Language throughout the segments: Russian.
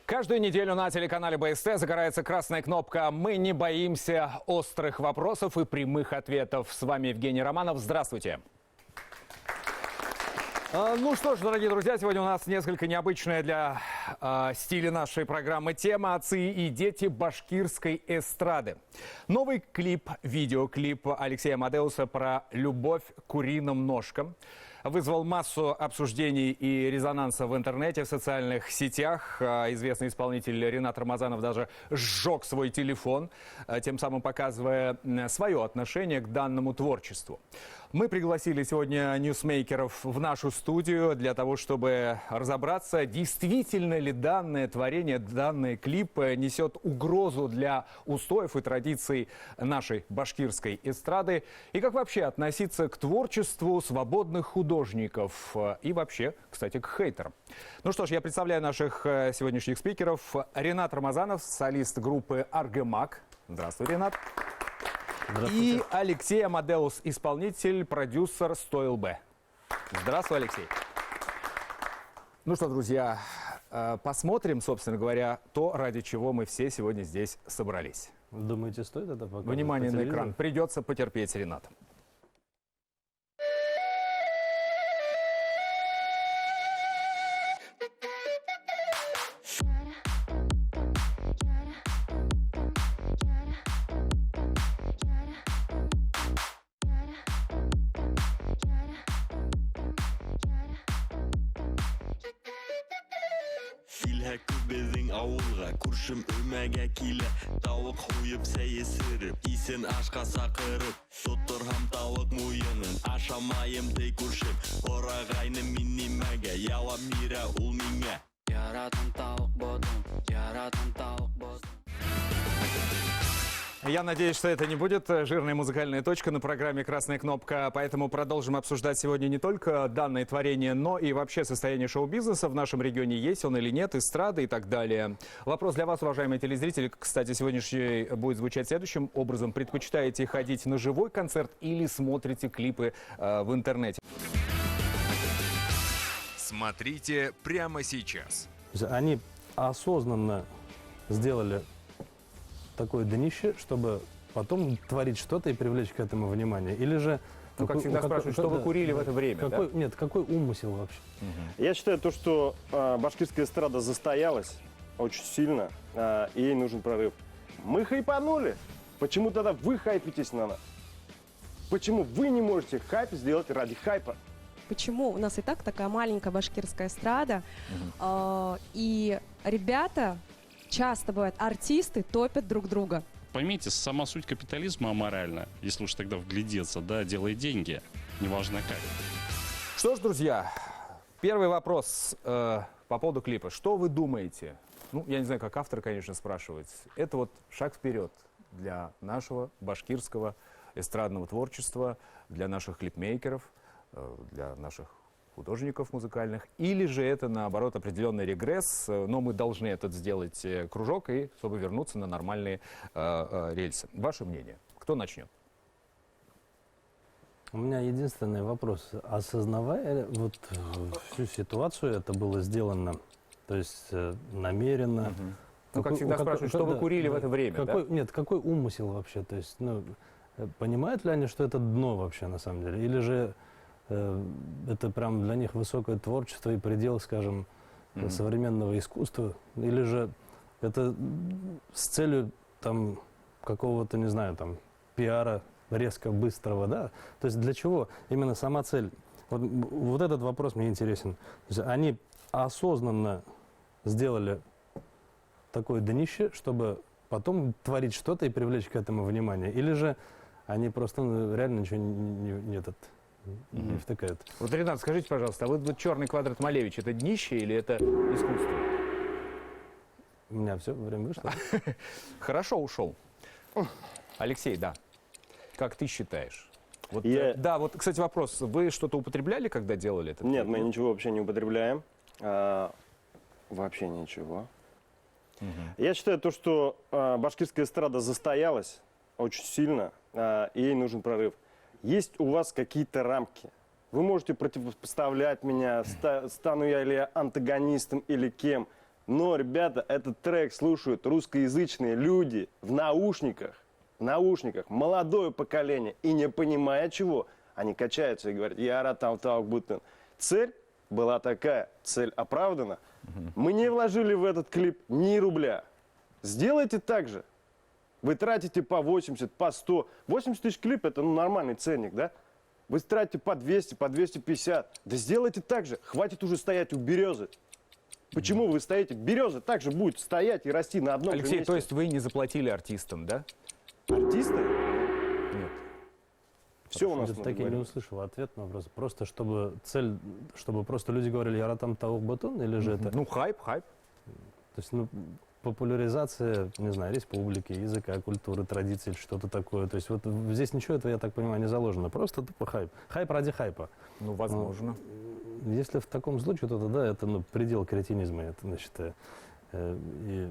Каждую неделю на телеканале БСТ загорается красная кнопка «Мы не боимся острых вопросов и прямых ответов». С вами Евгений Романов. Здравствуйте. Ну что ж, дорогие друзья, сегодня у нас несколько необычная для стиля нашей программы тема «Отцы и дети башкирской эстрады». Новый клип, видеоклип Алексея Амадеуса про любовь к куриным ножкам вызвал массу обсуждений и резонанса в интернете, в социальных сетях. Известный исполнитель Ринат Рамазанов даже сжег свой телефон, тем самым показывая свое отношение к данному творчеству. Мы пригласили сегодня ньюсмейкеров в нашу студию для того, чтобы разобраться, действительно ли данное творение, данный клип несет угрозу для устоев и традиций нашей башкирской эстрады, и как вообще относиться к творчеству свободных художников и вообще, кстати, к хейтерам. Ну что ж, я представляю наших сегодняшних спикеров. Ринат Рамазанов, солист группы «Аргамак». Здравствуй, Ринат. И Алексей Амадеус, исполнитель, продюсер «Стоил Б». Здравствуй, Алексей. Ну что, друзья, посмотрим, собственно говоря, то, ради чего мы все сегодня здесь собрались. Думаете, стоит это показывать? Внимание на экран. Придется потерпеть, Ринат. Күршім өмәгә килә, тауық хуйып сәйесіріп, исен ашқа сақырып, тұттырхам тауық муйынын, ашамайым дей күршім, орағайны минимәгә, яла мира ул миңә. Яратын тауық бодым, яратын тауық бодым. Я надеюсь, что это не будет жирная музыкальная точка на программе «Красная кнопка», поэтому продолжим обсуждать сегодня не только данное творение, но и вообще состояние шоу-бизнеса в нашем регионе, есть он или нет, эстрады и так далее. Вопрос для вас, уважаемые телезрители, кстати, сегодняшний будет звучать следующим образом. Предпочитаете ходить на живой концерт или смотрите клипы в интернете? Смотрите прямо сейчас. Они осознанно сделали такое днище, чтобы потом творить что-то и привлечь к этому внимание? Или же... Ну, как всегда спрашивают, что вы курили в это время, какой, да? Нет, какой умысел вообще? Я считаю, то, что башкирская эстрада застоялась очень сильно, и ей нужен прорыв. Мы хайпанули. Почему тогда вы хайпитесь на нас? Почему вы не можете хайп сделать ради хайпа? Почему у нас и так такая маленькая башкирская эстрада, и ребята... Часто бывает, артисты топят друг друга. Поймите, сама суть капитализма аморальна. Если уж тогда вглядеться, да, делай деньги, неважно как. Что ж, друзья, первый вопрос по поводу клипа. Что вы думаете? Ну, я не знаю, как автор, конечно, спрашивать. Это вот шаг вперед для нашего башкирского эстрадного творчества, для наших клипмейкеров, для наших художников музыкальных, или же это, наоборот, определенный регресс, но мы должны этот сделать кружок, и чтобы вернуться на нормальные рельсы. Ваше мнение? Кто начнет? У меня единственный вопрос. Осознавая вот всю ситуацию, это было сделано, то есть намеренно? Ну, как всегда спрашивают, что вы курили в это время, да? Нет, какой умысел вообще? То есть, ну, понимают ли они, что это дно вообще на самом деле? Или же это прям для них высокое творчество и предел, скажем, современного искусства? Или же это с целью там какого-то, не знаю, там пиара резко быстрого, да? То есть для чего? Именно сама цель. Вот этот вопрос мне интересен. То есть они осознанно сделали такое днище, чтобы потом творить что-то и привлечь к этому внимание? Или же они просто реально ничего не втыкают? Вот, Ринат, скажите, пожалуйста, а вот черный квадрат Малевич, это днище или это искусство? У меня все время вышло. Хорошо ушел. Алексей, да. Как ты считаешь? Вот, да, вот, кстати, вопрос. Вы что-то употребляли, когда делали это? Нет, мы ничего вообще не употребляем. Вообще ничего. Я считаю, то, что башкирская эстрада застоялась очень сильно, и ей нужен прорыв. Есть у вас какие-то рамки? Вы можете противопоставлять меня, стану я или антагонистом, или кем. Но, ребята, этот трек слушают русскоязычные люди в наушниках. В наушниках. Молодое поколение. И не понимая чего, они качаются и говорят, яра там бутын. Цель была такая, цель оправдана. Мы не вложили в этот клип ни рубля. Сделайте так же. Вы тратите по 80, по 100. 80 тысяч клип – это нормальный ценник, да? Вы тратите по 200, по 250. Да сделайте так же. Хватит уже стоять у березы. Почему вы стоите? Береза также будет стоять и расти на одном Алексей, месте. то есть вы не заплатили артистам, да? Артисты? Нет. Все у нас Где-то мы так и не договорились. услышал ответ на вопрос. Просто чтобы цель, чтобы просто люди говорили, я там того батон, или же это... Ну, хайп. То есть, ну, популяризация, не знаю, республики, языка, культуры, традиций, или что-то такое. То есть вот здесь ничего этого, я так понимаю, не заложено. Просто тупо хайп. Хайп ради хайпа. Ну, возможно. Если в таком случае, то да, это предел кретинизма, это, я считаю. И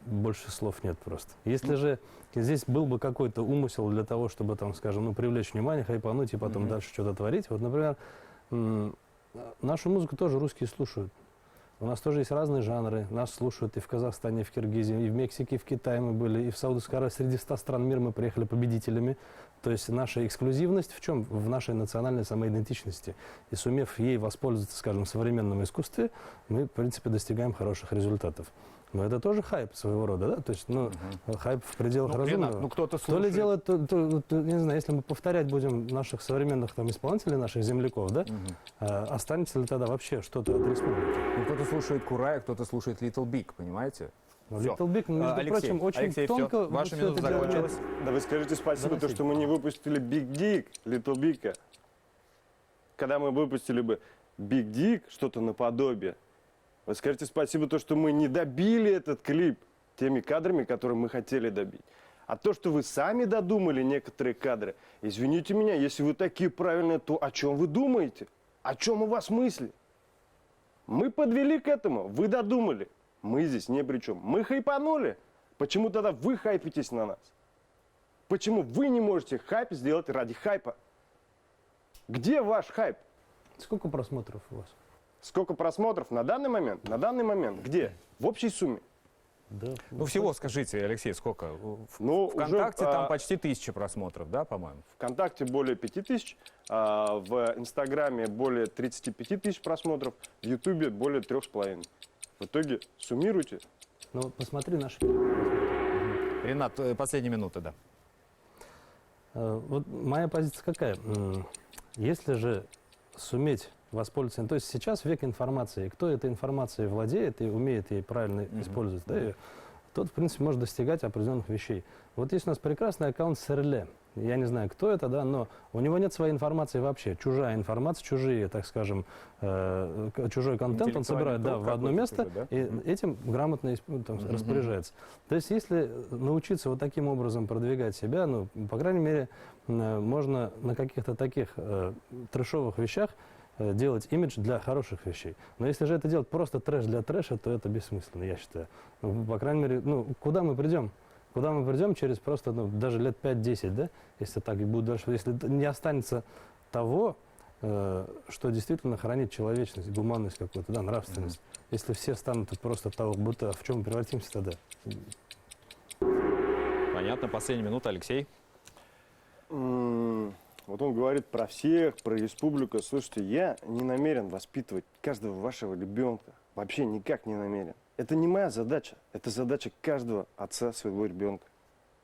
больше слов нет просто. Если же здесь был бы какой-то умысел для того, чтобы, там, скажем, привлечь внимание, хайпануть и потом дальше что-то творить. Вот, например, нашу музыку тоже русские слушают. У нас тоже есть разные жанры. Нас слушают и в Казахстане, и в Киргизии, и в Мексике, и в Китае мы были, и в Саудовской Аравии. Среди 100 стран мира мы приехали победителями. То есть наша эксклюзивность в чем? В нашей национальной самоидентичности. И сумев ей воспользоваться, скажем, в современном искусстве, мы, в принципе, достигаем хороших результатов. Но это тоже хайп своего рода, да? То есть, хайп в пределах разумного. Кто-то То ли слушает. дело, не знаю, если мы повторять будем наших современных там исполнителей, наших земляков, да, останется ли тогда вообще что-то от республики? Ну, кто-то слушает Курая, кто-то слушает Little Big, понимаете? Всё. Little Big, между Алексей, прочим, очень Алексей, всё. тонко... Ваша всё минута это дело закончилась. умеет. Да вы скажите спасибо, то, Заносить. что мы не выпустили Big Dick, Little Big. Когда мы выпустили бы Big Dick, что-то наподобие, вы скажите спасибо, то, что мы не добили этот клип теми кадрами, которые мы хотели добить. А то, что вы сами додумали некоторые кадры, извините меня, если вы такие правильные, то о чем вы думаете? О чем у вас мысли? Мы подвели к этому, вы додумали. Мы здесь ни при чем. Мы хайпанули. Почему тогда вы хайпитесь на нас? Почему вы не можете хайп сделать ради хайпа? Где ваш хайп? Сколько просмотров у вас? Сколько просмотров на данный момент? На данный момент где? В общей сумме? Да. Ну, всего скажите, Алексей, сколько? Ну, ВКонтакте уже, там почти 1000 просмотров, да, по-моему? ВКонтакте более 5000, в Инстаграме более 35 тысяч просмотров, в Ютубе более 3,5. В итоге суммируйте. Ну, вот посмотри наши... Ренат, последняя минута, да. Вот моя позиция какая? Если же суметь воспользоваться... То есть сейчас век информации. Кто этой информацией владеет и умеет ей правильно использовать, да, её, тот, в принципе, может достигать определенных вещей. Вот есть у нас прекрасный аккаунт Серле. Я не знаю, кто это, да, но у него нет своей информации вообще. Чужая информация, чужие, так скажем, чужой контент он собирает, да, в одно место, да? и этим грамотно распоряжается. То есть, если научиться вот таким образом продвигать себя, ну, по крайней мере, можно на каких-то таких трэшовых вещах делать имидж для хороших вещей. Но если же это делать просто трэш для трэша, то это бессмысленно, я считаю. Ну, по крайней мере, ну, куда мы придем? Куда мы придем через просто, даже лет 5-10, да? Если так и будет дальше. Если не останется того, что действительно хранит человечность, гуманность какую-то, да, нравственность. Если все станут просто того, будто в чем мы превратимся тогда? Понятно, последняя минута, Алексей. Вот он говорит про всех, про республику. Слушайте, я не намерен воспитывать каждого вашего ребенка. Вообще никак не намерен. Это не моя задача. Это задача каждого отца своего ребенка.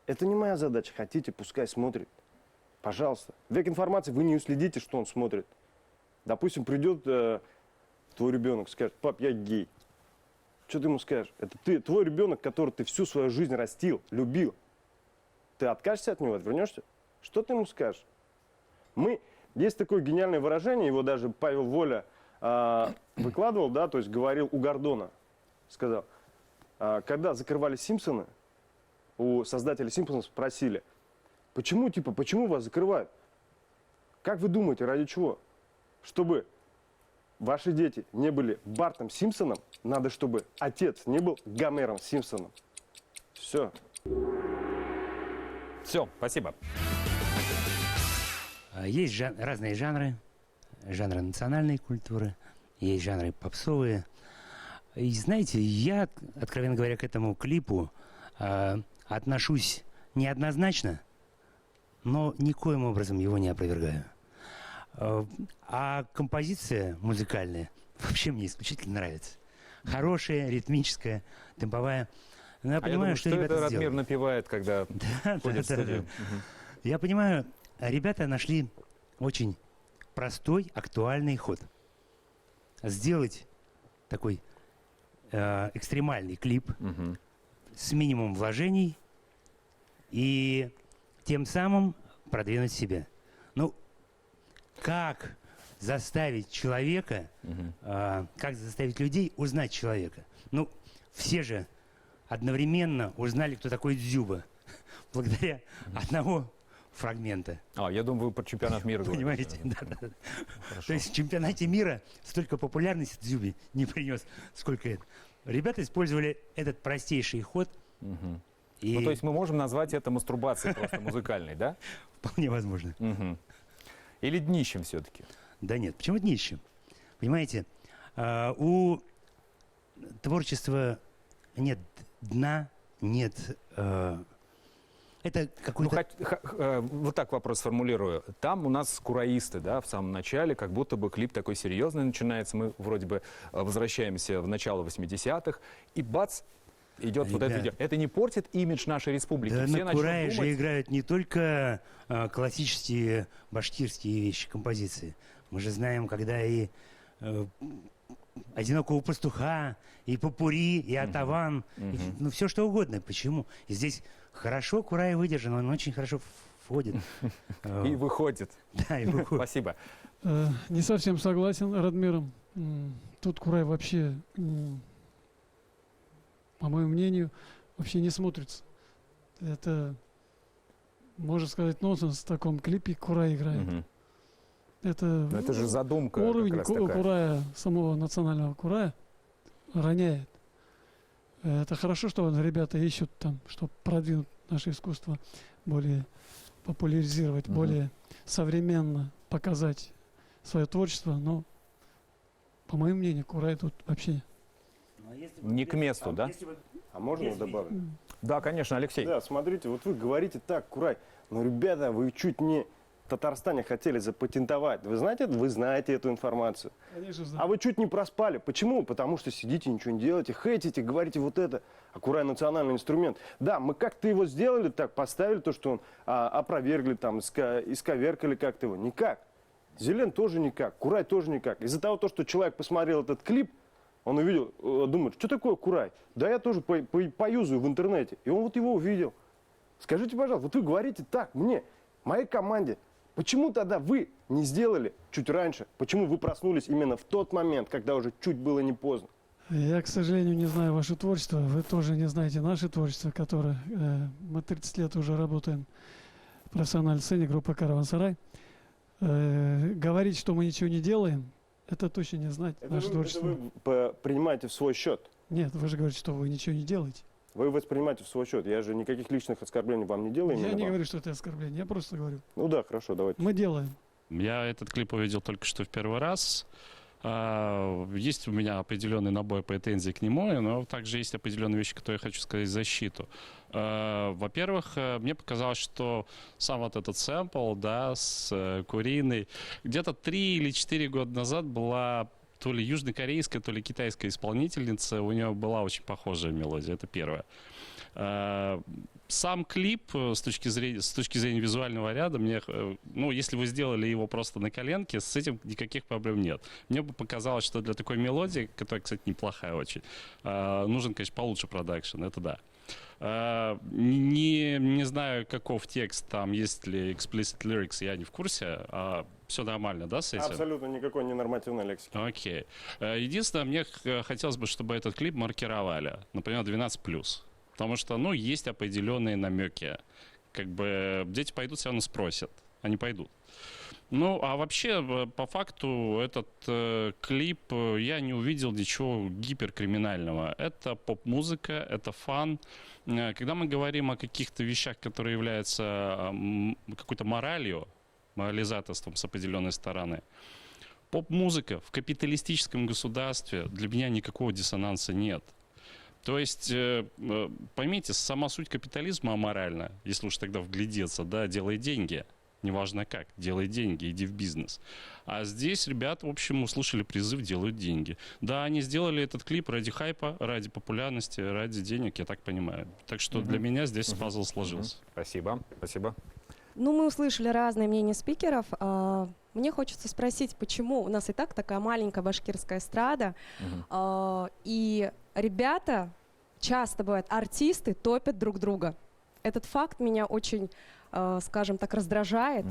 Это не моя задача. Хотите, пускай смотрит. Пожалуйста. Век информации, вы не уследите, что он смотрит. Допустим, придет твой ребенок, скажет: пап, я гей. Что ты ему скажешь? Это твой ребенок, который ты всю свою жизнь растил, любил. Ты откажешься от него, отвернешься? Что ты ему скажешь? Есть такое гениальное выражение, его даже Павел Воля выкладывал, да, то есть говорил у Гордона. Сказал, когда закрывали «Симпсоны», у создателей «Симпсонов» спросили, почему вас закрывают? Как вы думаете, ради чего? Чтобы ваши дети не были Бартом Симпсоном, надо, чтобы отец не был Гомером Симпсоном. Все. Все, спасибо. Есть разные жанры национальной культуры, есть жанры попсовые. И знаете, я, откровенно говоря, к этому клипу отношусь неоднозначно, но никоим образом его не опровергаю. А композиция музыкальная вообще мне исключительно нравится. Хорошая, ритмическая, темповая. Но я понимаю, думаю, что это ребята Радмир сделали. напевает, когда Да, ходит в да, студию. да. Я понимаю, ребята нашли очень простой, актуальный ход. Сделать такой экстремальный клип Мгм. с минимумом вложений и тем самым продвинуть себя. Ну, как заставить человека, как заставить людей узнать человека? Ну, все же одновременно узнали, кто такой Дзюба, благодаря одного фрагмента. Я думаю, вы про чемпионат мира говорите. Понимаете? Да. То есть в чемпионате мира столько популярности Дзюбе не принес, сколько это. Ребята использовали этот простейший ход. И Ну, то есть мы можем назвать это мастурбацией просто музыкальной, да? вполне возможно. Мгм. Или днищем все-таки? Да нет, почему днищем? Понимаете, у творчества нет дна, нет... это какой-то... Вот так вопрос сформулирую. Там у нас кураисты, да, в самом начале, как будто бы клип такой серьезный начинается. Мы вроде бы возвращаемся в начало 80-х, и бац, идет вот это Ребят. видео. Это не портит имидж нашей республики? Да Все на начнут Курае же думать- играют не только классические башкирские вещи, композиции. Мы же знаем, когда и «Одинокого пастуха», и «Попури», и «Атаван», и, ну все что угодно. Почему? И здесь хорошо Курай выдержан, он очень хорошо входит. И выходит. Да, и выходит. Спасибо. Не совсем согласен с Радмиром. Тут Курай вообще, по моему мнению, вообще не смотрится. Это, можно сказать, нонсенс в таком клипе Курай играет. Мгм. Это, Но это же задумка уровень как раз такая. Курая, самого национального Курая роняет. Это хорошо, что ребята ищут там, чтобы продвинуть наше искусство, более популяризировать, более современно показать свое творчество, но, по моему мнению, Курай тут вообще... Не к месту, да? А можно добавить? Да, конечно, Алексей. Да, смотрите, вот вы говорите так, Курай, но, ребята, вы чуть не в Татарстане хотели запатентовать. Вы знаете эту информацию. Конечно, А вы чуть не проспали. Почему? Потому что сидите, ничего не делаете, хейтите, говорите вот это. А Курай национальный инструмент. Да, мы как-то его сделали так, поставили то, что он опровергли, там, исковеркали как-то его. Никак. Зелен тоже никак, Курай тоже никак. Из-за того, что человек посмотрел этот клип, он увидел, думает, что такое Курай? Да я тоже поюзаю в интернете. И он вот его увидел. Скажите, пожалуйста, вот вы говорите так мне, моей команде, почему тогда вы не сделали чуть раньше? Почему вы проснулись именно в тот момент, когда уже чуть было не поздно? Я, к сожалению, не знаю ваше творчество, вы тоже не знаете наше творчество, которое мы 30 лет уже работаем в профессиональной сцене, группа «Караван-сарай». Говорить, что мы ничего не делаем, это точно не знать наше творчество. вы принимаете в свой счет. Нет, вы же говорите, что вы ничего не делаете. Вы воспринимаете в свой счет. Я же никаких личных оскорблений вам не делаю. Я именно не вам. говорю, что это оскорбление, я просто говорю. Ну да, хорошо, давайте. Мы делаем. Я этот клип увидел только что в первый раз. Есть у меня определенный набор претензий к нему, но также есть определенные вещи, которые я хочу сказать в защиту. Во-первых, мне показалось, что сам вот этот сэмпл, да, с куриной, где-то 3 или 4 года назад была то ли южнокорейская, то ли китайская исполнительница, у нее была очень похожая мелодия, это первое. Сам клип с точки зрения визуального ряда, мне, ну, если вы сделали его просто на коленке, с этим никаких проблем нет. Мне бы показалось, что для такой мелодии, которая, кстати, неплохая очень, нужен, конечно, получше продакшн, это да. Не знаю, каков текст, там есть ли explicit lyrics, я не в курсе. Все нормально, да, с этим? Абсолютно никакой ненормативной лексики. Окей. Единственное, мне хотелось бы, чтобы этот клип маркировали, например, 12+. Потому что, ну, есть определенные намеки. Как бы дети пойдут, все равно спросят. Они пойдут. Ну, а вообще, по факту, этот клип, я не увидел ничего гиперкриминального. Это поп-музыка, это фан. Когда мы говорим о каких-то вещах, которые являются какой-то моралью, морализаторством с определенной стороны, Поп-музыка в капиталистическом государстве для меня никакого диссонанса нет. То есть, поймите, сама суть капитализма аморальна, если уж тогда вглядеться, да, делай деньги. Неважно как, делай деньги, иди в бизнес. А здесь ребята, в общем, услышали призыв, делают деньги. Да, они сделали этот клип ради хайпа, ради популярности, ради денег, я так понимаю. Так что для меня здесь пазл сложился. Спасибо, спасибо. Ну, мы услышали разные мнения спикеров. Мне хочется спросить, почему у нас и так такая маленькая башкирская эстрада, и ребята, часто бывает, артисты топят друг друга. Этот факт меня очень, скажем так, раздражает.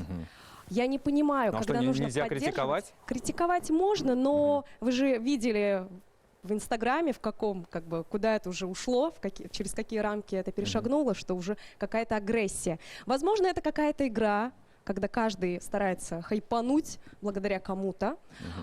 Я не понимаю, Ну, а когда что, нужно нельзя поддерживать. критиковать? Критиковать можно, но вы же видели в Инстаграме, в каком, как бы, куда это уже ушло, через какие рамки это перешагнуло, что уже какая-то агрессия. Возможно, это какая-то игра, когда каждый старается хайпануть благодаря кому-то.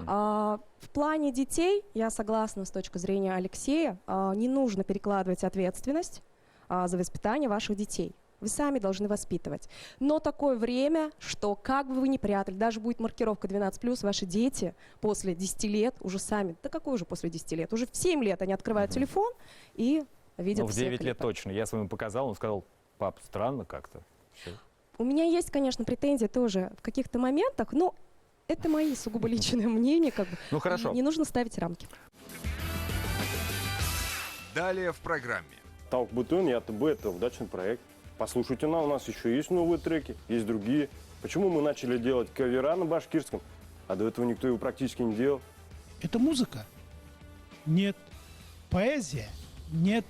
В плане детей, я согласна с точки зрения Алексея, не нужно перекладывать ответственность за воспитание ваших детей. Вы сами должны воспитывать. Но такое время, что как бы вы ни прятали, даже будет маркировка 12+, ваши дети после 10 лет уже сами, да какой уже после 10 лет, уже в 7 лет они открывают телефон и видят Ну, в все 9 лет клипы. точно. Я своему показал, он сказал, пап, странно как-то. Всё. У меня есть, конечно, претензии тоже в каких-то моментах, но это мои сугубо личные мнения. Как бы. Ну, хорошо. И не нужно ставить рамки. Далее в программе. Талк Бутун и АТБ – это удачный проект. Послушайте, у нас еще есть новые треки, есть другие. Почему мы начали делать кавера на башкирском, а до этого никто его практически не делал? Это музыка? Нет. Поэзия? Нет.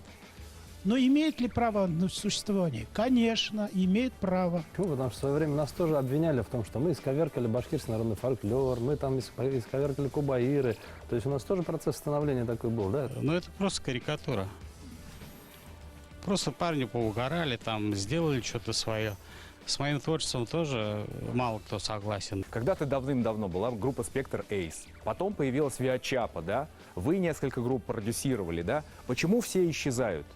Но имеет ли право на существование? Конечно, имеет право. Почему? Потому что в свое время нас тоже обвиняли в том, что мы исковеркали башкирский народный фольклор, мы там исковеркали кубаиры. То есть у нас тоже процесс становления такой был, да? Ну, это просто карикатура. Просто парни поугорали, там, сделали что-то свое. С моим творчеством тоже мало кто согласен. Когда-то давным-давно была группа «Спектр Эйс». Потом появилась Виачапа, да? Вы несколько групп продюсировали, да? Почему все исчезают?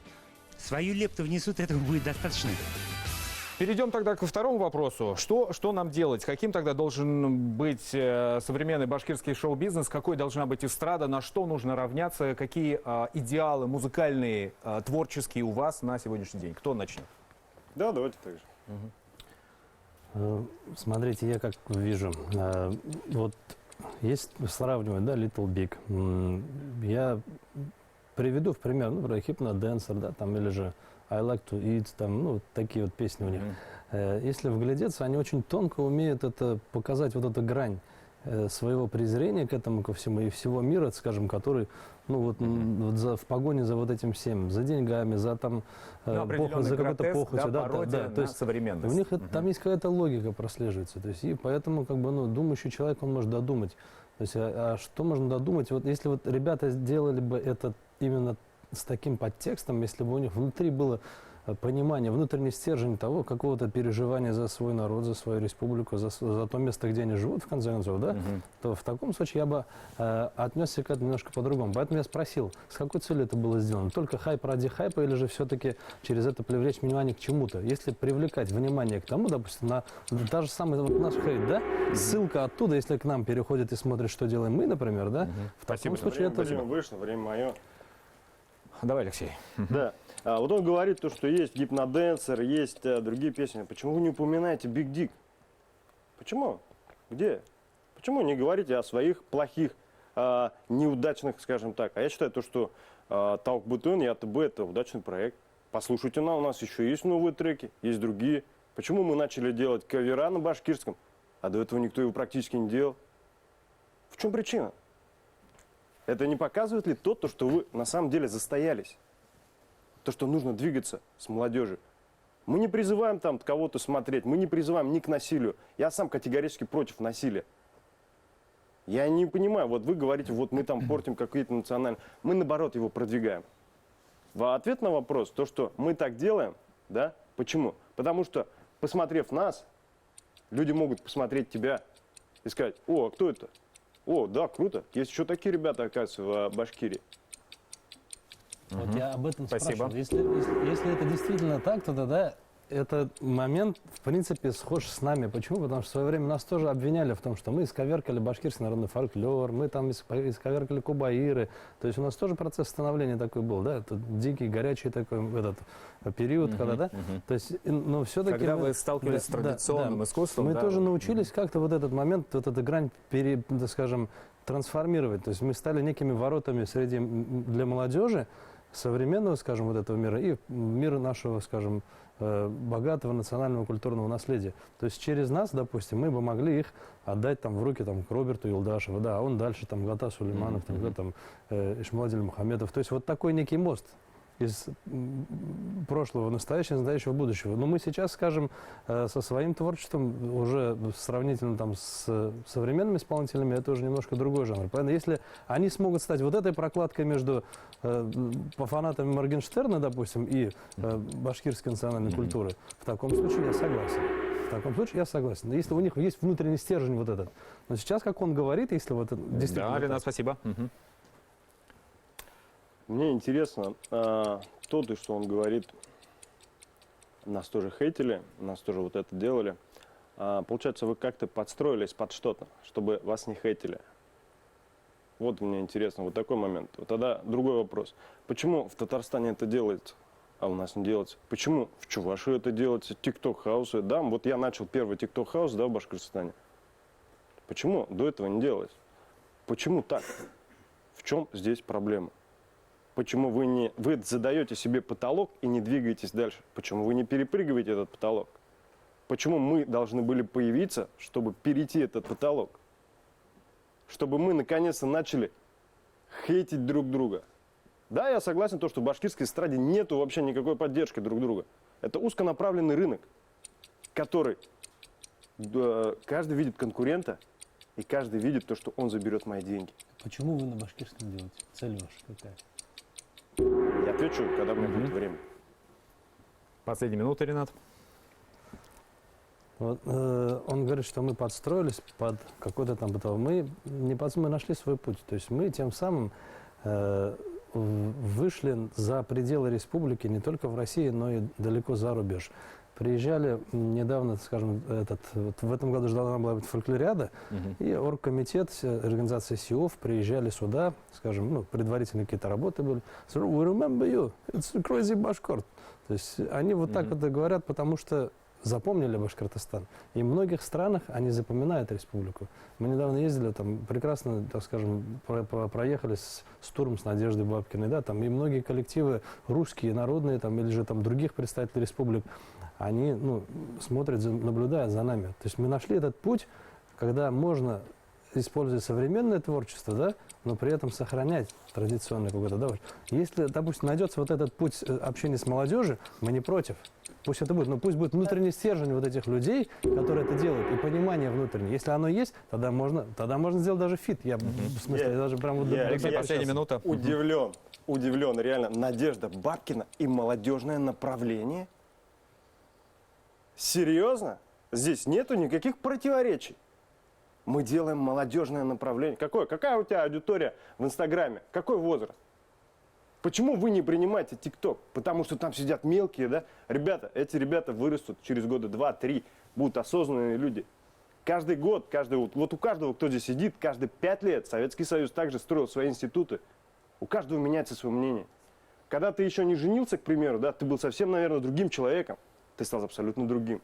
Свою лепту внесут, этого будет достаточно. Перейдем тогда ко второму вопросу. Что нам делать? Каким тогда должен быть современный башкирский шоу-бизнес? Какой должна быть эстрада? На что нужно равняться? Какие идеалы музыкальные, творческие у вас на сегодняшний день? Кто начнет? Да, давайте так же. Смотрите, я как вижу, вот есть сравнивать, да, Little Big. Я приведу в пример, ну, про Hypnodancer, да, там, или же I Like to Eat, там, ну, вот такие вот песни у них. Если вглядеться, они очень тонко умеют это показать, вот эту грань своего презрения к этому, ко всему, и всего мира, скажем, который, ну, вот, в погоне за вот этим всем, за деньгами, за там, за какой-то похотью, да, пародия то есть современность. у них там есть какая-то логика прослеживается, то есть, и поэтому, как бы, ну, думающий человек, он может додумать. То есть, а что можно додумать? Вот если вот ребята сделали бы это именно с таким подтекстом, если бы у них внутри было понимание, внутренний стержень того, какого-то переживания за свой народ, за свою республику, за то место, где они живут, в конце концов, да, то в таком случае я бы отнесся к этому немножко по-другому. Поэтому я спросил, с какой целью это было сделано? Только хайп ради хайпа или же все-таки через это привлечь внимание к чему-то? Если привлекать внимание к тому, допустим, на та же самая вот наш хейт, да, ссылка оттуда, если к нам переходит и смотрит, что делаем мы, например, да, в таком случае это... Время вышло, время мое. Давай, Алексей. Да. Вот он говорит, то, что есть Hypnodancer, есть другие песни. Почему вы не упоминаете Big Dick? Почему? Где? Почему не говорите о своих плохих, неудачных, скажем так? А я считаю, то, что Талк Бутун и АТБ – это удачный проект. Послушайте, у нас еще есть новые треки, есть другие. Почему мы начали делать кавера на башкирском, а до этого никто его практически не делал? В чем причина? Это не показывает ли то, что вы на самом деле застоялись? То, что нужно двигаться с молодежью. Мы не призываем там кого-то смотреть, мы не призываем ни к насилию. Я сам категорически против насилия. Я не понимаю, вот вы говорите, вот мы там портим какие-то национальные... Мы, наоборот, его продвигаем. В ответ на вопрос, то, что мы так делаем, да, почему? Потому что, посмотрев нас, люди могут посмотреть тебя и сказать, о, а кто это? О, да, круто. Есть еще такие ребята, оказывается, в Башкирии. Вот я об этом Спасибо. спрашиваю. Если это действительно так, то тогда этот момент, в принципе, схож с нами. Почему? Потому что в свое время нас тоже обвиняли в том, что мы исковеркали башкирский народный фольклор, мы там исковеркали кубаиры. То есть у нас тоже процесс становления такой был, да? Это дикий, горячий такой этот период, когда, да? То есть, но все-таки... Когда вы сталкивались с традиционным искусством, мы да, тоже научились как-то вот этот момент, вот эту грань, так скажем, трансформировать. То есть мы стали некими воротами для молодежи современного, скажем, вот этого мира и мира нашего, скажем, богатого национального культурного наследия. То есть через нас, допустим, мы бы могли их отдать там в руки там, к Роберту Юлдашеву, да, а он дальше там Гата Сулейманов, там, Ишмаэль Мухаммедов. То есть вот такой некий мост из прошлого, настоящего, будущего. Но мы сейчас, скажем, со своим творчеством уже сравнительно там с современными исполнителями, это уже немножко другой жанр. Поэтому если они смогут стать вот этой прокладкой между по фанатами Моргенштерна, допустим, и башкирской национальной культуры, в таком случае я согласен. В таком случае я согласен. Если у них есть внутренний стержень вот этот. Но сейчас, как он говорит, если вот это действительно... Да, Ренат, спасибо. Мне интересно, то, что он говорит, нас тоже хейтили, нас тоже вот это делали. Получается, вы как-то подстроились под что-то, чтобы вас не хейтили. Вот мне интересно, вот такой момент. Вот тогда другой вопрос. Почему в Татарстане это делается, а у нас не делается? Почему в Чувашии это делается, тикток-хаусы? Да, вот я начал первый тикток-хаус, да, в Башкортостане. Почему до этого не делалось? Почему так? В чем здесь проблема? Почему вы задаете себе потолок и не двигаетесь дальше? Почему вы не перепрыгиваете этот потолок? Почему мы должны были появиться, чтобы перейти этот потолок? Чтобы мы наконец-то начали хейтить друг друга. Да, я согласен, что в башкирской эстраде нету вообще никакой поддержки друг друга. Это узконаправленный рынок, который каждый видит конкурента, и каждый видит то, что он заберет мои деньги. Почему вы на башкирском делаете? Цель ваша какая? Я отвечу, когда у меня будет время. Последние минуты, Ренат. Вот, он говорит, что мы подстроились под какой-то там потолок. Мы нашли свой путь. То есть мы тем самым вышли за пределы республики не только в России, но и далеко за рубеж. Приезжали недавно, скажем, в этом году должна была быть фольклориада, и оргкомитет организации СИОВ приезжали сюда, скажем, предварительные какие-то работы были. We remember you, it's crazy Bashkort. То есть они вот так вот и говорят, потому что запомнили Башкортостан. И в многих странах они запоминают республику. Мы недавно ездили, там прекрасно, так скажем, проехались с туром с Надеждой Бабкиной, да, там и многие коллективы русские, народные, там, или же там других представителей республик, они смотрят, наблюдают за нами. То есть мы нашли этот путь, когда можно использовать современное творчество, да, но при этом сохранять традиционное какое-то. Да? Если, допустим, найдется вот этот путь общения с молодежью, мы не против. Пусть это будет, но пусть будет внутренний стержень вот этих людей, которые это делают, и понимание внутреннее. Если оно есть, тогда можно сделать даже фит. Я в смысле, я даже прям вот... Алексей, последняя минута. Удивлен, реально. Надежда Бабкина и молодежное направление. Серьезно? Здесь нету никаких противоречий. Мы делаем молодежное направление. Какая у тебя аудитория в Инстаграме? Какой возраст? Почему вы не принимаете ТикТок? Потому что там сидят мелкие, да? Эти ребята вырастут через года 2-3, будут осознанные люди. Каждый год, вот у каждого, кто здесь сидит, каждые 5 лет Советский Союз также строил свои институты. У каждого меняется свое мнение. Когда ты еще не женился, к примеру, да, ты был совсем, наверное, другим человеком. Ты стал абсолютно другим.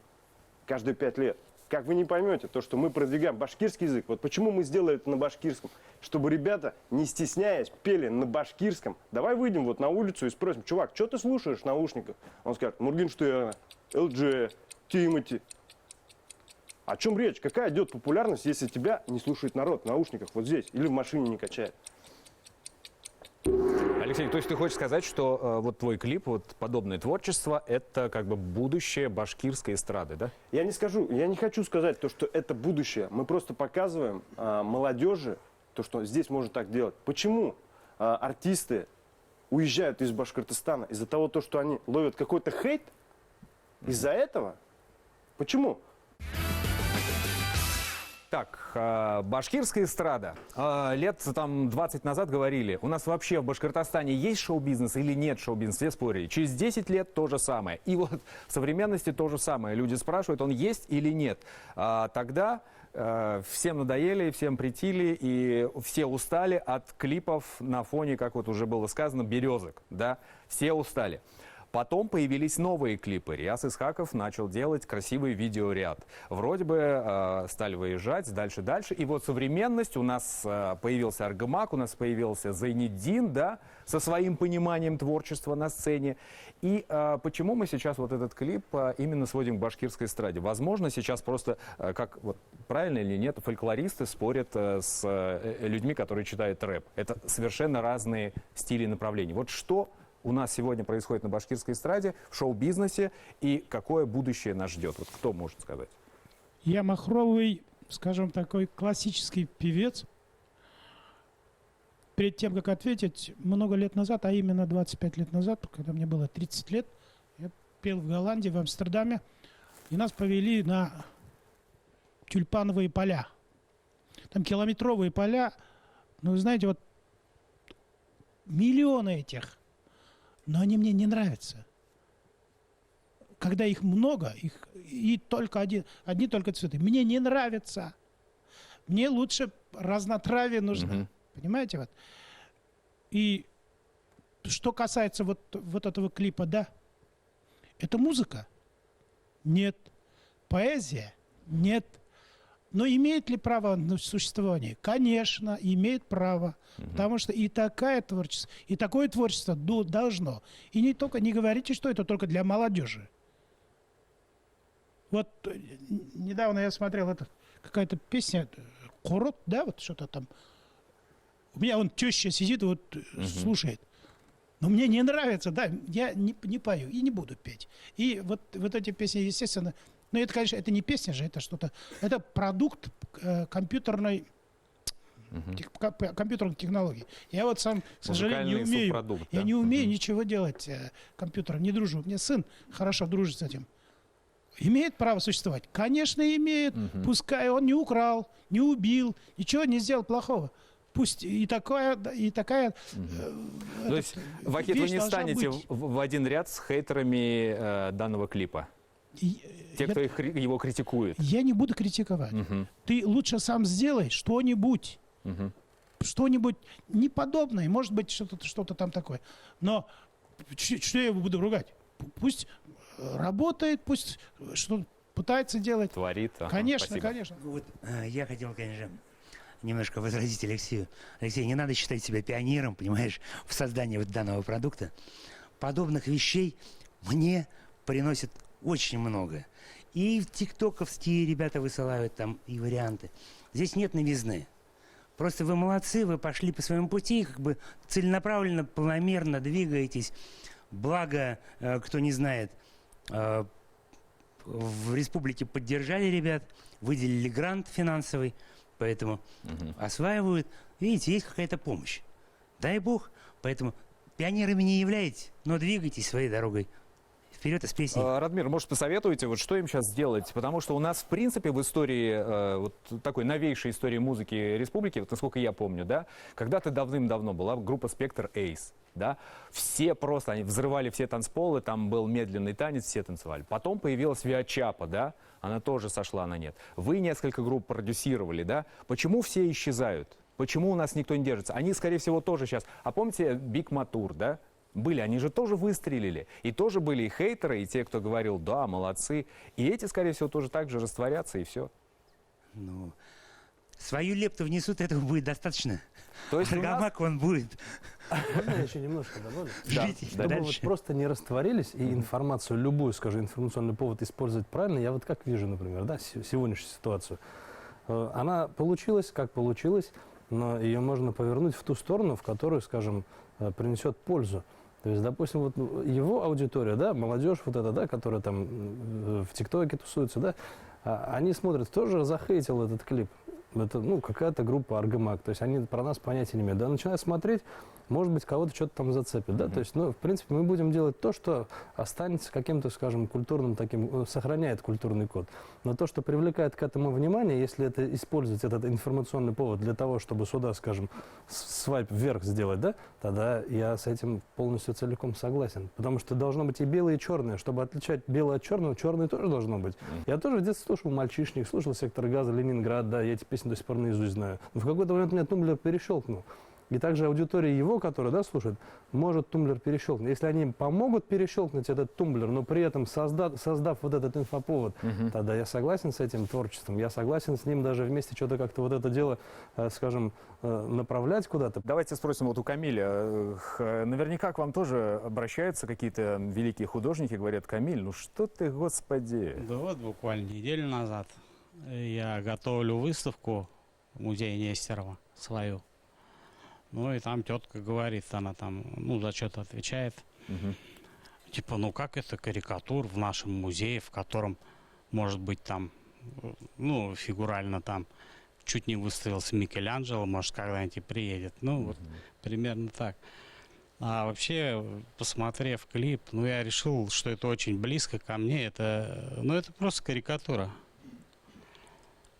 Каждые 5 лет. Как вы не поймете, то, что мы продвигаем башкирский язык, вот почему мы сделали это на башкирском, чтобы ребята, не стесняясь, пели на башкирском. Давай выйдем вот на улицу и спросим: чувак, что ты слушаешь в наушниках? Он скажет: Моргенштерна, ЛДЖ, Тимати. О чем речь? Какая идет популярность, если тебя не слушает народ в наушниках вот здесь или в машине не качает? Алексей, то есть ты хочешь сказать, что вот твой клип, вот подобное творчество, это как бы будущее башкирской эстрады, да? Я не хочу сказать то, что это будущее. Мы просто показываем молодежи то, что здесь можно так делать. Почему артисты уезжают из Башкортостана? Из-за того, что они ловят какой-то хейт? Из-за этого? Почему? Так, башкирская эстрада. Лет там 20 назад говорили, у нас вообще в Башкортостане есть шоу-бизнес или нет шоу-бизнеса, все спорили. Через 10 лет то же самое. И вот в современности то же самое. Люди спрашивают, он есть или нет. Тогда всем надоели, всем претили, и все устали от клипов на фоне, как вот уже было сказано, березок. Да? Все устали. Потом появились новые клипы. Риас Исхаков начал делать красивый видеоряд. Вроде бы стали выезжать дальше. И вот современность, у нас появился Аргамак, у нас появился Зайниддин, да, со своим пониманием творчества на сцене. И почему мы сейчас вот этот клип именно сводим к башкирской эстраде? Возможно, сейчас просто, как вот, правильно или нет, фольклористы спорят с людьми, которые читают рэп. Это совершенно разные стили и направления. Вот что у нас сегодня происходит на башкирской эстраде, в шоу-бизнесе, и какое будущее нас ждет? Вот кто может сказать? Я махровый, скажем, такой классический певец. Перед тем, как ответить, много лет назад, а именно 25 лет назад, когда мне было 30 лет, я пел в Голландии, в Амстердаме, и нас повели на тюльпановые поля. Там километровые поля, но вы знаете, вот миллионы этих. Но они мне не нравятся. Когда их много, и только одни только цветы. Мне не нравится. Мне лучше разнотравие нужно. Понимаете? Вот. И что касается вот этого клипа, да. Это музыка? Нет. Поэзия? Нет. Но имеет ли право на существование? Конечно, имеет право. Потому что и такое творчество должно. И не говорите, что это только для молодежи. Вот недавно я смотрел, какая-то песня, Курот, да, вот что-то там. У меня вон теща сидит, вот слушает. Но мне не нравится, да, я не пою и не буду петь. И вот эти песни, естественно, но это, конечно, это не песня же, это что-то, это продукт компьютерной технологий. Я вот сам, к сожалению, не умею. Я не умею ничего делать компьютером, не дружу. У меня сын хорошо дружит с этим. Имеет право существовать? Конечно, имеет. Пускай он не украл, не убил, ничего не сделал плохого. Пусть и такая... То есть, Вахид, вы не станете в один ряд с хейтерами данного клипа? Те, кто его критикует. Я не буду критиковать. Ты лучше сам сделай что-нибудь. Что-нибудь неподобное. Может быть, что-то там такое. Но что я его буду ругать? Пусть работает, пусть что пытается делать. Творит. Конечно, спасибо. конечно. Вот, я хотел, конечно, немножко возразить Алексею. Алексей, не надо считать себя пионером, понимаешь, в создании вот данного продукта. Подобных вещей мне приносят очень много. И в тиктоковские ребята высылают там и варианты. Здесь нет новизны. Просто вы молодцы, вы пошли по своему пути, как бы целенаправленно, планомерно двигаетесь. Благо, кто не знает, в республике поддержали ребят, выделили грант финансовый, поэтому осваивают. Видите, есть какая-то помощь. Дай бог, поэтому пионерами не являетесь, но двигайтесь своей дорогой. Вперед из песни. Радмир, может, посоветуете, вот что им сейчас сделать? Потому что у нас, в принципе, в истории, вот такой новейшей истории музыки республики, вот насколько я помню, да, когда-то давным-давно была группа «Спектр Эйс», да, все просто, они взрывали все танцполы, там был медленный танец, все танцевали. Потом появилась Виачапа, да, она тоже сошла на нет. Вы несколько групп продюсировали, да, почему все исчезают? Почему у нас никто не держится? Они, скорее всего, тоже сейчас. А помните Биг Матур, да? Были, они же тоже выстрелили. И тоже были и хейтеры, и те, кто говорил, да, молодцы. И эти, скорее всего, тоже так же растворятся, и все. Ну, свою лепту внесут, этого будет достаточно. То есть Аргамак он будет. Можно я еще немножко добавлю? Ждите, Чтобы вот просто не растворились и информацию, любую, скажем, информационный повод использовать правильно, я вот как вижу, например, да, сегодняшнюю ситуацию. Она получилась, как получилась, но ее можно повернуть в ту сторону, в которую, скажем, принесет пользу. То есть, допустим, вот его аудитория, да, молодежь вот эта, да, которая там в ТикТоке тусуется, да, они смотрят, кто же захейтил этот клип. это, ну, какая-то группа Аргамак, то есть они про нас понятия не имеют. Да, начинают смотреть, может быть, кого-то что-то там зацепит, да, то есть, ну, в принципе, мы будем делать то, что останется каким-то, скажем, культурным таким, сохраняет культурный код. Но то, что привлекает к этому внимание, если это использовать этот информационный повод для того, чтобы сюда, скажем, свайп вверх сделать, да, тогда я с этим полностью целиком согласен. Потому что должно быть и белое, и черное. Чтобы отличать белое от черного, черное тоже должно быть. Я тоже в детстве слушал «Мальчишник», слушал «Сектор газа», «Ленинград», да, я эти песни до сих пор наизусть знаю. Но в какой-то момент меня тумблер перещелкнул. И также аудитория его, которая, да, слушает, может тумблер перещелкнуть. Если они им помогут перещелкнуть этот тумблер, но при этом создав вот этот инфоповод, тогда я согласен с этим творчеством, я согласен с ним даже вместе что-то как-то вот это дело, скажем, направлять куда-то. Давайте спросим вот у Камиля. Наверняка к вам тоже обращаются какие-то великие художники, говорят: Камиль, ну что ты, господи. Да вот буквально неделю назад я готовлю выставку в музее Нестерова свою. Ну и там тетка говорит, она там, ну, за что-то отвечает. Типа, ну как это карикатур в нашем музее, в котором, может быть, там, ну, фигурально там чуть не выставился Микеланджело, может, когда-нибудь и приедет. Ну, вот примерно так. А вообще, посмотрев клип, ну, я решил, что это очень близко ко мне. Это, ну, это просто карикатура.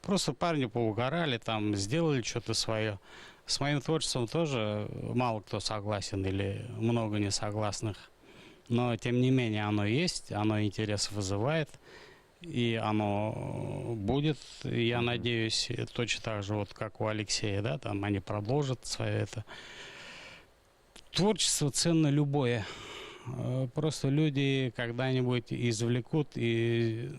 Просто парни поугорали, там, сделали что-то свое. С моим творчеством тоже мало кто согласен или много несогласных. Но, тем не менее, оно есть, оно интерес вызывает. И оно будет, я надеюсь, точно так же, вот как у Алексея, да, там они продолжат свое это. Творчество ценно любое. Просто люди когда-нибудь извлекут и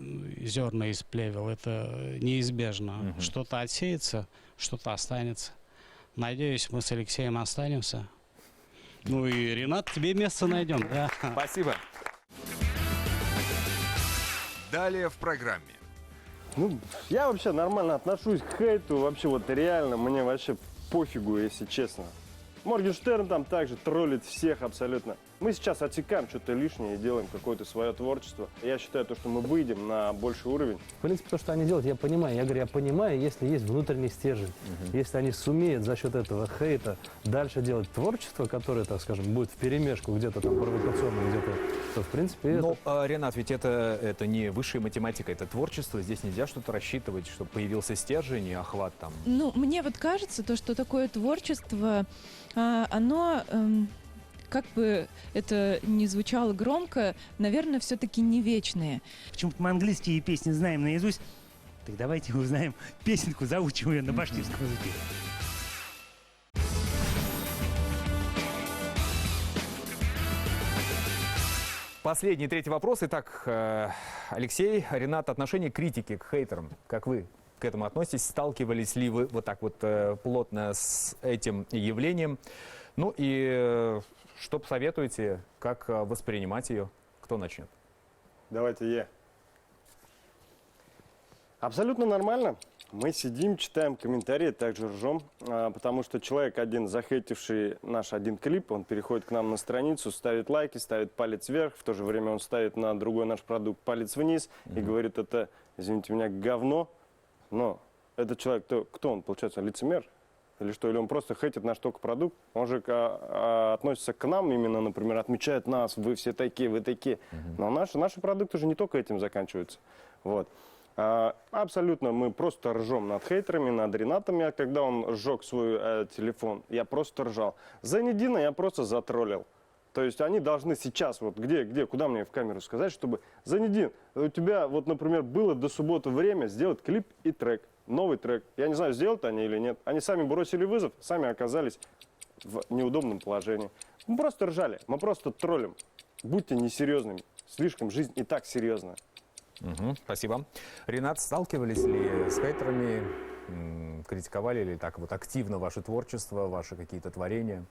зерна из плевел. Это неизбежно. Что-то отсеется, что-то останется. Надеюсь, мы с Алексеем останемся. Ну и, Ренат, тебе место найдем. Да. Спасибо. Далее в программе. Ну, я вообще нормально отношусь к хейту. Вообще, вот реально, мне вообще пофигу, если честно. Моргенштерн там также троллит всех абсолютно. Мы сейчас отсекаем что-то лишнее и делаем какое-то свое творчество. Я считаю, то, что мы выйдем на больший уровень. В принципе, то, что они делают, я понимаю. Я говорю, я понимаю, если есть внутренний стержень, если они сумеют за счет этого хейта дальше делать творчество, которое, так скажем, будет вперемешку где-то там провокационно, где-то, то, в принципе, Но, Ренат, ведь это не высшая математика, это творчество. Здесь нельзя что-то рассчитывать, чтобы появился стержень и охват там. Ну, мне вот кажется, то, что такое творчество, оно, как бы это ни звучало громко, наверное, все-таки не вечное. Почему-то мы английские песни знаем наизусть. Так давайте узнаем песенку, заучим ее на башкирском языке. Последний, третий вопрос. Итак, Алексей, Ренат, отношение критики к хейтерам. Как вы к этому относитесь? Сталкивались ли вы вот так вот плотно с этим явлением? Ну и что посоветуете, как воспринимать ее? Кто начнет? Давайте я. Абсолютно нормально. Мы сидим, читаем комментарии, также ржем, потому что человек один, захейтивший наш один клип, он переходит к нам на страницу, ставит лайки, ставит палец вверх, в то же время он ставит на другой наш продукт палец вниз и говорит: это, извините меня, говно. Но этот человек, кто он, получается, лицемер? Или что? Или он просто хейтит наш только продукт? Он же относится к нам именно, например, отмечает нас, вы все такие, вы такие. Но наши продукты же не только этим заканчиваются. Вот. Абсолютно мы просто ржем над хейтерами, над Ренатом. Когда он сжег свой телефон, я просто ржал. Зайнеддина я просто затроллил. То есть они должны сейчас, вот куда мне в камеру сказать, чтобы: Зайнеддин, у тебя, вот, например, было до субботы время сделать клип и трек. Новый трек. Я не знаю, сделают они или нет. Они сами бросили вызов, сами оказались в неудобном положении. Мы просто ржали, мы просто троллим. Будьте несерьезными. Слишком жизнь и так серьезная. Спасибо. Ренат, сталкивались ли с хейтерами? Критиковали ли так вот активно ваше творчество, ваши какие-то творения?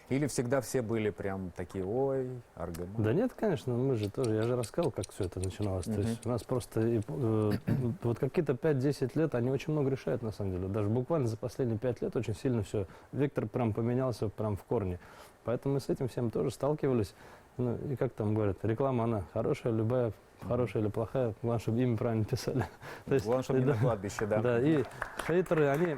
Или всегда все были прям такие: ой, Аргамак? Да нет, конечно, мы же тоже, я же рассказал, как все это начиналось. То есть у нас просто вот какие-то 5-10 лет, они очень много решают, на самом деле. Даже буквально за последние 5 лет очень сильно все. Вектор прям поменялся прям в корне. Поэтому мы с этим всем тоже сталкивались. Ну, и как там говорят, реклама, она хорошая, любая хорошая или плохая, главное, чтобы имя правильно писали. То есть, Главное, чтобы не да, на кладбище, да. да, и хейтеры, они,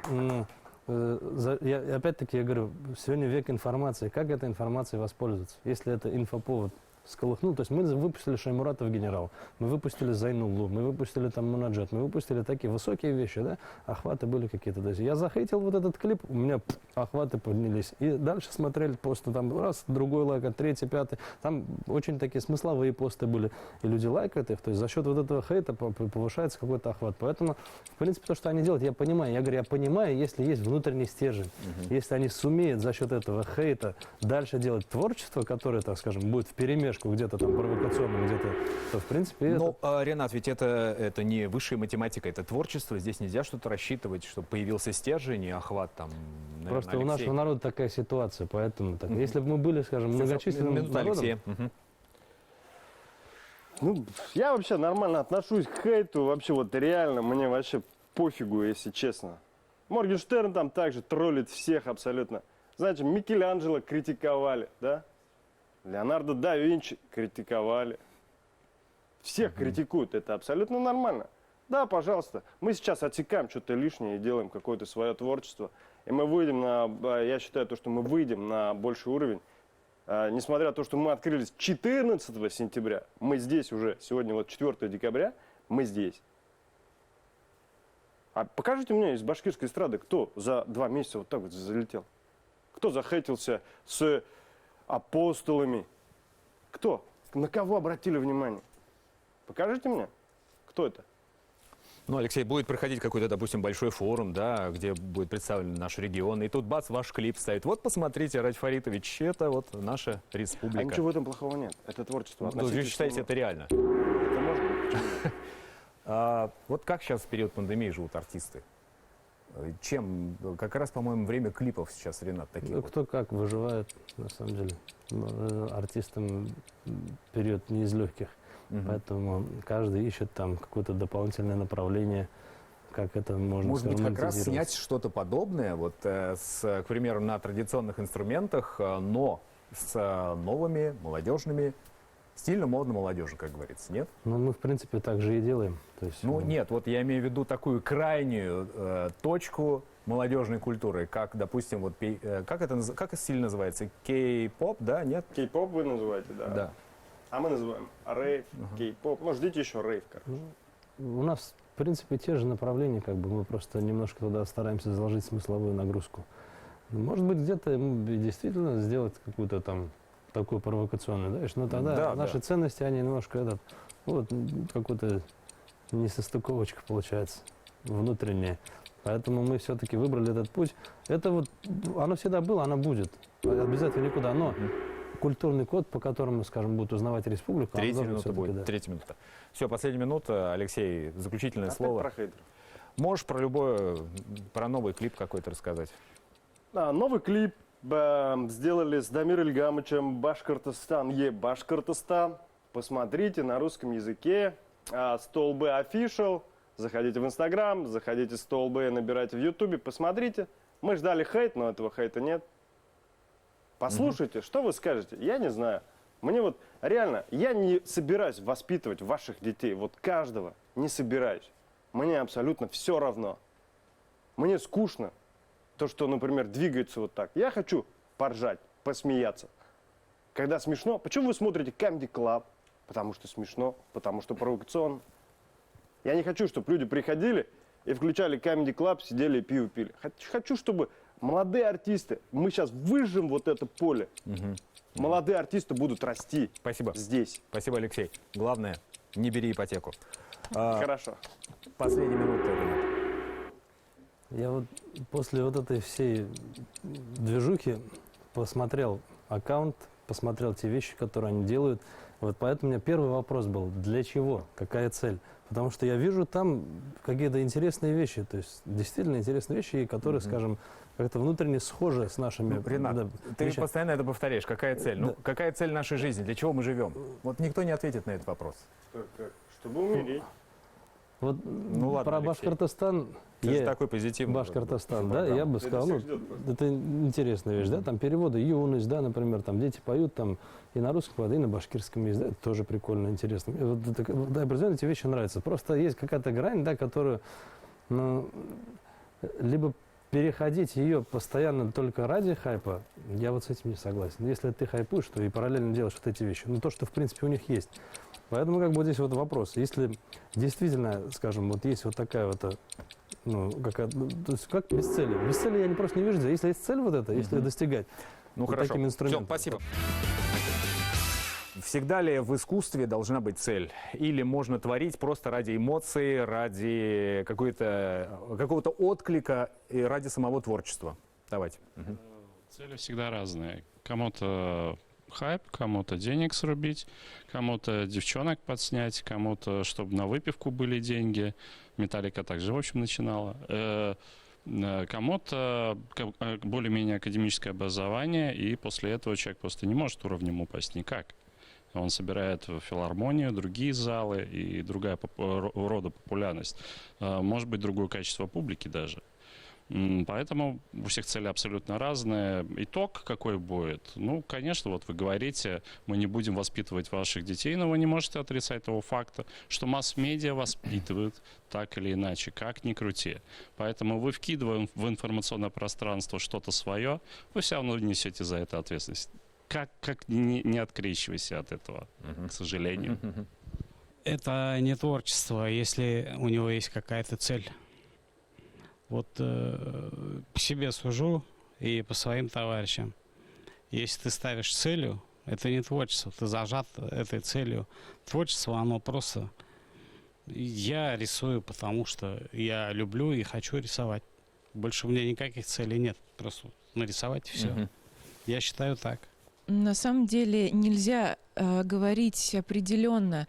опять-таки, я говорю, сегодня век информации, как этой информацией воспользоваться? Если это инфоповод сколыхнул, то есть мы выпустили Шаймуратов генерал, мы выпустили Зайнуллу, мы выпустили там Мунаджат, мы выпустили такие высокие вещи, да, охваты были какие-то. То есть я захейтил вот этот клип, у меня охваты поднялись. И дальше смотрели посты, там раз, другой лайк, третий, пятый. Там очень такие смысловые посты были, и люди лайкают их. То есть за счет вот этого хейта повышается какой-то охват. Поэтому, в принципе, то, что они делают, я понимаю. Я говорю, я понимаю, если есть внутренний стержень, если они сумеют за счет этого хейта дальше делать творчество, которое, так скажем, будет вперемешку где-то там провокационно, где-то, то в принципе Но, Ренат, ведь это не высшая математика, это творчество. Здесь нельзя что-то рассчитывать, чтобы появился стержень и охват там. Наверное, просто у нашего народа такая ситуация, поэтому так. Если бы мы были, скажем, Минута, многочисленным народом, Алексея. Ну, я вообще нормально отношусь к хейту, вообще вот реально, мне вообще пофигу, если честно. Моргенштерн там также троллит всех абсолютно. Знаете, Микеланджело критиковали, да? Леонардо да Винчи критиковали. Всех критикуют, это абсолютно нормально. Да, пожалуйста, мы сейчас отсекаем что-то лишнее и делаем какое-то свое творчество. И мы выйдем на, я считаю, то, что мы выйдем на больший уровень. Несмотря на то, что мы открылись 14 сентября, мы здесь уже, сегодня вот 4 декабря, мы здесь. А покажите мне из башкирской эстрады, кто за 2 месяца вот так вот залетел. Кто захейтился с апостолами? Кто? На кого обратили внимание? Покажите мне, кто это? Ну, Алексей, будет проходить какой-то, допустим, большой форум, да, где будет представлен наш регион, и тут бац, ваш клип стоит. Вот посмотрите, Раджи Фаритович, это вот наша республика. А ничего в этом плохого нет. Это творчество. Ну, вы считаете, это реально? Это может быть. Почему нет? Вот как сейчас в период пандемии живут артисты? Чем? Как раз, по-моему, время клипов сейчас, Ренат, такие вот. кто как выживает, на самом деле. Артистам период не из легких. Поэтому каждый ищет там какое-то дополнительное направление, как это можно, может быть, как раз монетизировать. снять что-то подобное, вот, к примеру, на традиционных инструментах, но с новыми, молодежными, стильно, модно, молодежно, как говорится, нет? Ну, мы, в принципе, так же и делаем. То есть, Ну, нет, вот я имею в виду такую крайнюю точку молодежной культуры, как, допустим, вот, как стиль называется? Кей-поп, да, нет? Кей-поп вы называете, да? Да. А мы называем рейв, кей-поп. Ну, ждите еще рейв, короче. У нас, в принципе, те же направления, как бы мы просто немножко туда стараемся заложить смысловую нагрузку. Может быть, где-то действительно сделать какую-то там такую провокационную, да, но тогда наши ценности, они немножко вот какой-то несостыковочка получается внутренняя. Поэтому мы все-таки выбрали этот путь. Это вот, оно всегда было, оно будет. Обязательно никуда. Но культурный код, по которому, скажем, будут узнавать республику. Третья минута будет, да. Третья минута. Все, последняя минута. Алексей, заключительное слово. Про хейтеров. Можешь про новый клип какой-то рассказать? Новый клип сделали с Дамиром Ильгамычем «Башкортостан, Башкортостан». Посмотрите на русском языке. Столбы Official. Заходите в Инстаграм, заходите в Столбы, набирайте в Ютубе, посмотрите. Мы ждали хейт, но этого хейта нет. Послушайте, что вы скажете? Я не знаю. Мне вот реально, я не собираюсь воспитывать ваших детей, вот каждого, не собираюсь. Мне абсолютно все равно. Мне скучно то, что, например, двигается вот так. Я хочу поржать, посмеяться. Когда смешно, почему вы смотрите Comedy Club? Потому что смешно, потому что провокационно. Я не хочу, чтобы люди приходили и включали Comedy Club, сидели и пиво пили. Хочу, чтобы молодые артисты, мы сейчас выжжем вот это поле. Молодые артисты будут расти. Спасибо. Здесь. Спасибо, Алексей. Главное, не бери ипотеку. Хорошо. Последняя минута, Ренат. Я вот после вот этой всей движухи посмотрел аккаунт, посмотрел те вещи, которые они делают. Вот поэтому у меня первый вопрос был, для чего, какая цель? Потому что я вижу там какие-то интересные вещи, то есть действительно интересные вещи, которые, скажем, как-то внутренне схожи с нашими... Ренат, ты вещами. постоянно это повторяешь. Какая цель? Ну, какая цель нашей жизни? Для чего мы живем? Вот никто не ответит на этот вопрос. Чтобы умереть. Вот Ну ладно, про Алексей. Башкортостан... Ты же такой позитивный. Башкортостан, да, я бы сказал, ну, это интересная вещь, да, там переводы «Юность», да, например, там дети поют там и на русском, и на башкирском языке, да, это тоже прикольно, интересно. Мне вот да, определенно эти вещи нравятся. Просто есть какая-то грань, да, которую, ну, либо переходить ее постоянно только ради хайпа, я вот с этим не согласен. Если ты хайпуешь, то и параллельно делаешь вот эти вещи. Ну, то, что, в принципе, у них есть. Поэтому, как бы, вот здесь вот вопрос. Если действительно, скажем, вот есть вот такая вот, ну, то есть как без цели? Без цели я просто не вижу. Если есть цель вот эта, если ее достигать, Ну вот хорошо. таким инструментом. Всё, спасибо. Всегда ли в искусстве должна быть цель? Или можно творить просто ради эмоций, ради какого-то отклика и ради самого творчества? Давайте. Цели всегда разные. Кому-то хайп, кому-то денег срубить, кому-то девчонок подснять, кому-то, чтобы на выпивку были деньги. Металлика также, в общем, начинала. Кому-то более-менее академическое образование, и после этого человек просто не может уровнем упасть никак. Он собирает в филармонию, другие залы и другая рода популярность. Может быть, другое качество публики даже. Поэтому у всех цели абсолютно разные. Итог какой будет? Ну, конечно, вот вы говорите, мы не будем воспитывать ваших детей, но вы не можете отрицать того факта, что масс-медиа воспитывают так или иначе, как ни крути. Поэтому вы, вкидывая в информационное пространство что-то свое, вы все равно несете за это ответственность. Как не открещивайся от этого, к сожалению. Это не творчество, если у него есть какая-то цель. Вот по себе сужу и по своим товарищам. Если ты ставишь целью, это не творчество, ты зажат этой целью. Творчество, оно просто... Я рисую, потому что я люблю и хочу рисовать. Больше у меня никаких целей нет. Просто нарисовать и все. Я считаю так. На самом деле нельзя говорить определенно,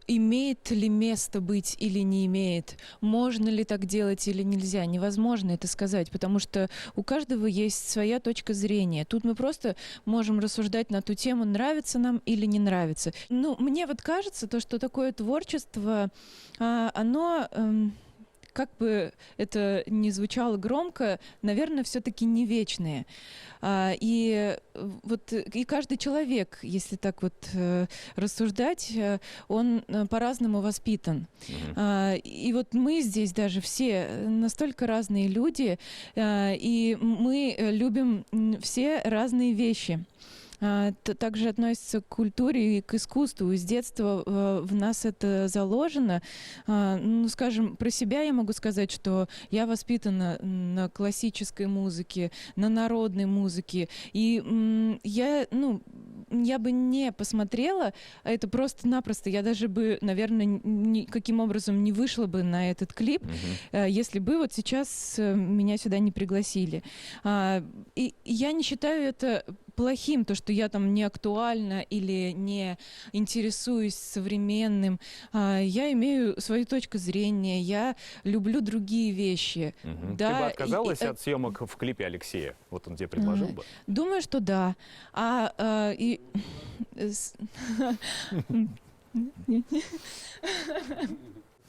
имеет ли место быть или не имеет, можно ли так делать или нельзя. Невозможно это сказать, потому что у каждого есть своя точка зрения. Тут мы просто можем рассуждать на ту тему, нравится нам или не нравится. Ну, мне вот кажется, то, что такое творчество, оно... как бы это ни звучало громко, наверное, все-таки не вечные. И вот и каждый человек, если так вот рассуждать, он по-разному воспитан. И вот мы здесь даже все настолько разные люди, и мы любим все разные вещи. Также относится к культуре и к искусству. С детства в нас это заложено. Ну, скажем, про себя я могу сказать, что я воспитана на классической музыке, на народной музыке. И я бы не посмотрела, это просто-напросто. Я даже бы, наверное, никаким образом не вышла бы на этот клип, если бы вот сейчас меня сюда не пригласили. И я не считаю это плохим, то, что я там не актуальна или не интересуюсь современным. Я имею свою точку зрения, я люблю другие вещи. Да, ты бы отказалась от съемок в клипе Алексея? Вот он тебе предложил бы? Думаю, что да.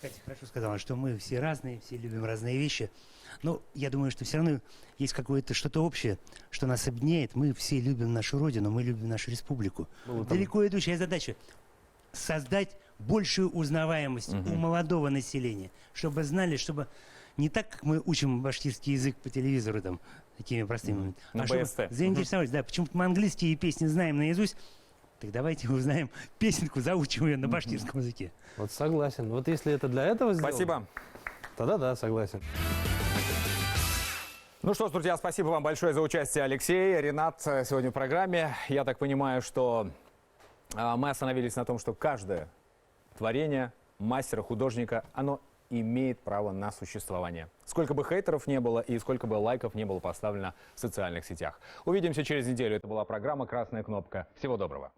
Катя хорошо сказала, что мы все разные, все любим разные вещи. Но я думаю, что все равно есть какое-то что-то общее, что нас объединяет. Мы все любим нашу родину, мы любим нашу республику. Далеко идущая задача – создать большую узнаваемость у молодого населения, чтобы знали, чтобы не так, как мы учим башкирский язык по телевизору, там, такими простыми, а чтобы заинтересовались. Да, почему-то мы английские песни знаем наизусть, так давайте узнаем песенку, заучим ее на башкирском языке. Вот согласен. Вот если это для этого сделано... Спасибо. Тогда да, согласен. Ну что ж, друзья, спасибо вам большое за участие, Алексей, Ренат, сегодня в программе. Я так понимаю, что мы остановились на том, что каждое творение мастера, художника, оно имеет право на существование. Сколько бы хейтеров не было и сколько бы лайков не было поставлено в социальных сетях. Увидимся через неделю. Это была программа «Красная кнопка». Всего доброго.